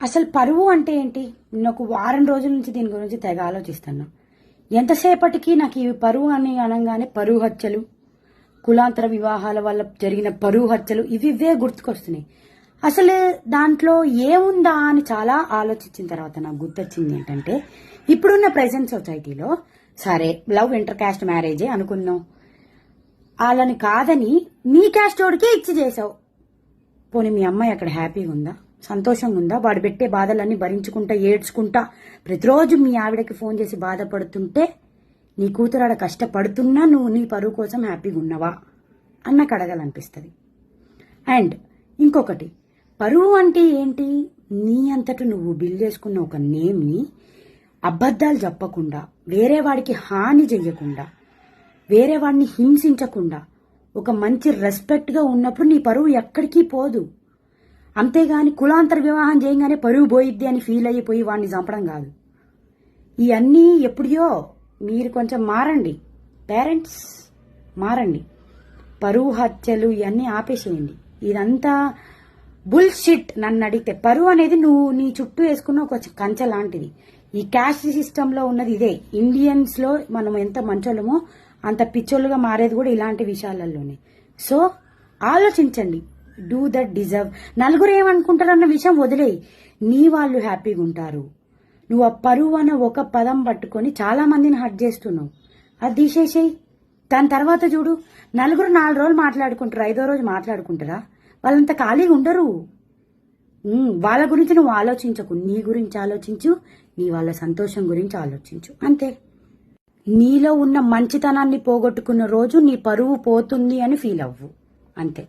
అసలు పరువు అంటే ఏంటి? నాకు వారం రోజుల నుంచి దీని గురించి తెగ ఆలోచిస్తున్నా. ఎంతసేపటికి నాకు ఈ పరువు అని అనగానే పరువు హత్యలు, కులాంతర వివాహాల వల్ల జరిగిన పరువు హత్యలు ఇవే గుర్తుకొస్తున్నాయి. అసలు దాంట్లో ఏముందా అని చాలా ఆలోచించిన తర్వాత నాకు గుర్తొచ్చింది ఏంటంటే, ఇప్పుడున్న ప్రెసెంట్ సొసైటీలో సరే లవ్ ఇంటర్ కాస్ట్ మ్యారేజే అనుకుందాం, వాళ్ళని కాదని నీ క్యాస్ట్ వాడికే ఇచ్చి చేసావు. పోనీ మీ అమ్మాయి అక్కడ హ్యాపీగా ఉందా, సంతోషంగా ఉందా? వాడు పెట్టే బాధలన్నీ భరించుకుంటా ఏడ్చుకుంటా ప్రతిరోజు మీ ఆవిడకి ఫోన్ చేసి బాధపడుతుంటే నీ కూతురాడ కష్టపడుతున్నా నువ్వు నీ పరువు కోసం హ్యాపీగా ఉన్నావా అన్నకు అడగాలనిపిస్తుంది. అండ్ ఇంకొకటి, పరువు అంటే ఏంటి? నీ అంతట నువ్వు బిల్డ్ చేసుకున్న ఒక నేమ్ని అబద్ధాలు చెప్పకుండా, వేరే వాడికి హాని చెయ్యకుండా, వేరే వాడిని హింసించకుండా ఒక మంచి రెస్పెక్ట్గా ఉన్నప్పుడు నీ పరువు ఎక్కడికి పోదు. అంతేగాని కులాంతర వివాహం చేయగానే పరువు పోయిద్ది అని ఫీల్ అయిపోయి వాడిని చంపడం కాదు. ఇవన్నీ ఎప్పుడో మీరు కొంచెం మారండి, పేరెంట్స్ మారండి. పరువు హత్యలు ఇవన్నీ ఆపేసేయండి. ఇదంతా బుల్షిట్. నన్ను అడిగితే పరువు అనేది నువ్వు నీ చుట్టూ వేసుకున్న ఒక కంచె లాంటిది. ఈ క్యాస్ట్ సిస్టంలో ఉన్నది ఇదే. ఇండియన్స్ లో మనం ఎంత మంచోళ్ళమో అంత పిచ్చోళ్ళుగా మారేది కూడా ఇలాంటి విషయాలలోనే. సో ఆలోచించండి. Do that deserve. నలుగురు ఏమనుకుంటారన్న విషయం వదిలేయి. నీ వాళ్ళు హ్యాపీగా ఉంటారు. నువ్వు ఆ పరువు అన్న ఒక పదం పట్టుకొని చాలా మందిని హర్ట్ చేస్తున్నావు. అది తీసేసేయి. దాని తర్వాత చూడు, నలుగురు 4 రోజులు మాట్లాడుకుంటారు, 5వ రోజు మాట్లాడుకుంటారా? వాళ్ళంత ఖాళీగా ఉండరు. వాళ్ళ గురించి నువ్వు ఆలోచించకు, నీ గురించి ఆలోచించు, నీ వాళ్ళ సంతోషం గురించి ఆలోచించు, అంతే. నీలో ఉన్న మంచితనాన్ని పోగొట్టుకున్న రోజు నీ పరువు పోతుంది అని ఫీల్ అవ్వు, అంతే.